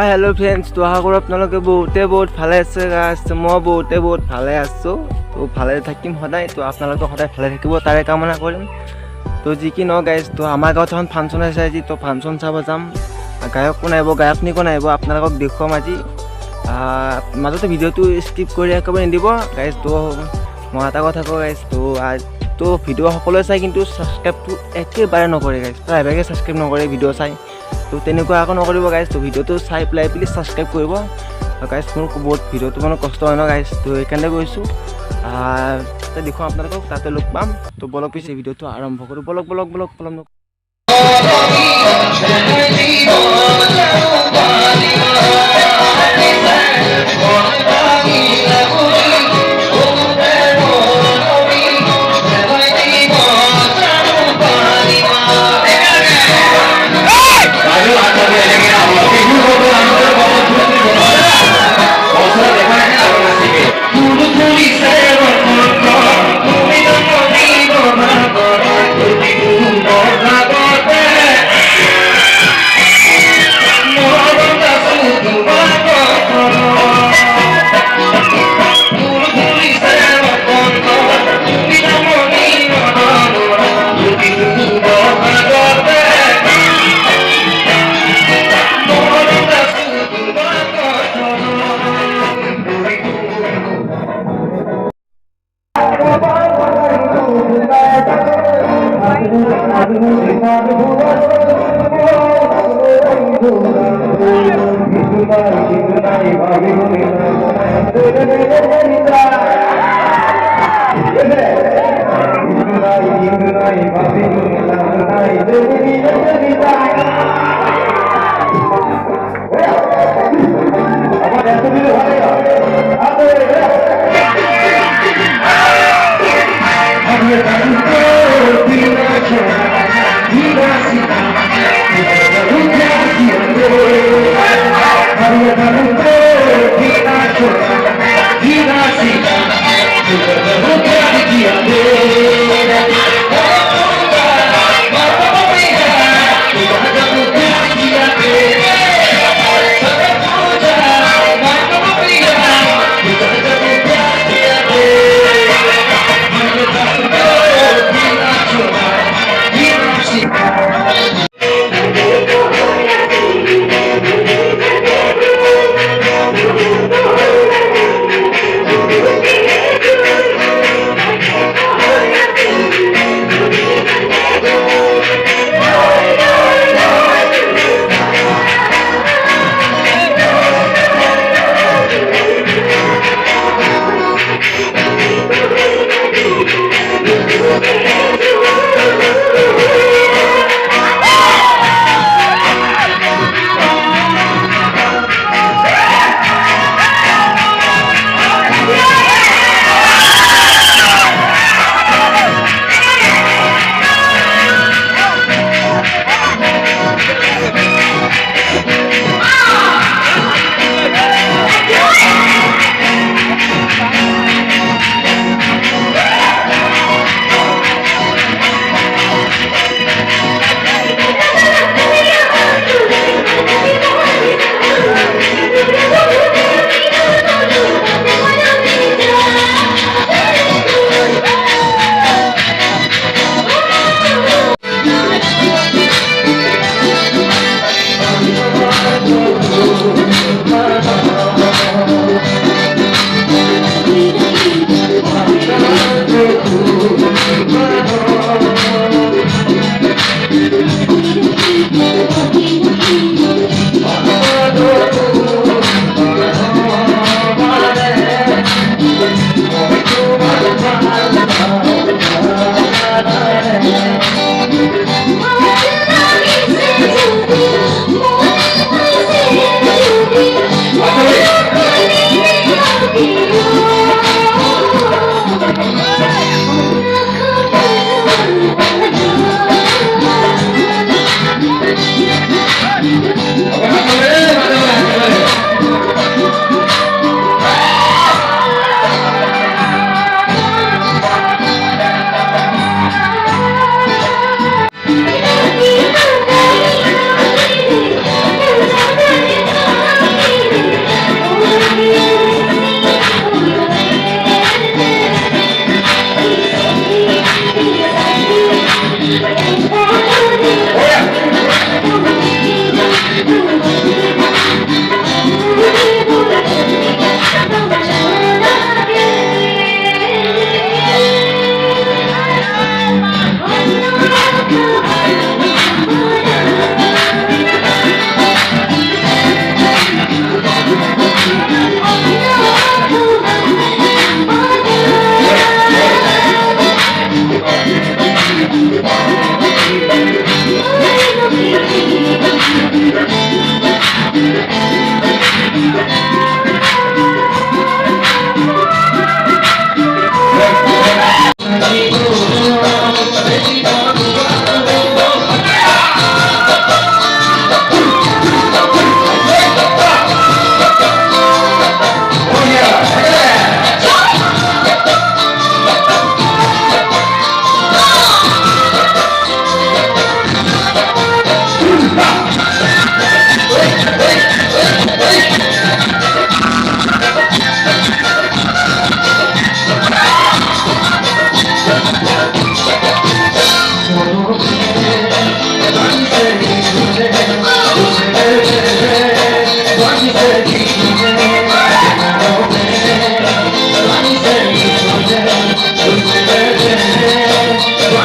Hi hello' friends, তো আশা কৰোঁ আপোনালোকে বহুত ভালে আছে গাইছ। মই বহুত ভালে আছোঁ। তো ভালে থাকিম সদায়। তো আপোনালোকে সদায় ভালে থাকিব তাৰে কামনা কৰিম। তো যি কি নহওক গাইছ, তো আমাৰ গাঁৱত এখন ফাংচন আছে আজি। তো ফাংচন চাব যাম। গায়ক কোন আহিব, গায়কনী কোন আহিব আপোনালোকক দেখুৱাম আজি। মাজতে ভিডিঅ'টো স্কিপ কৰি একেবাৰে নিদিব গাইছ। তো মই এটা কথা কওঁ গাইছ, তো ভিডিঅ' সকলোৱে চাই কিন্তু ছাবস্ক্ৰাইবটো একেবাৰে নকৰে গাইছ। প্ৰায়ভাগে ছাবস্ক্ৰাইব নকৰে ভিডিঅ' চাই। তো তেনেকুৱা আকৌ নকৰিব গাইছ। তো ভিডিঅ'টো চাই পেলাই প্লিজ ছাবস্ক্ৰাইব কৰিব গাইছ। মোৰ বহুত ভিডিঅ'টো মানে কষ্ট হয় ন গাইছ। তো সেইকাৰণে গৈছোঁ। দেখুৱাম আপোনালোকক, তাতে লগ পাম। তো বলক পিছে ভিডিঅ'টো আৰম্ভ কৰোঁ। বলক।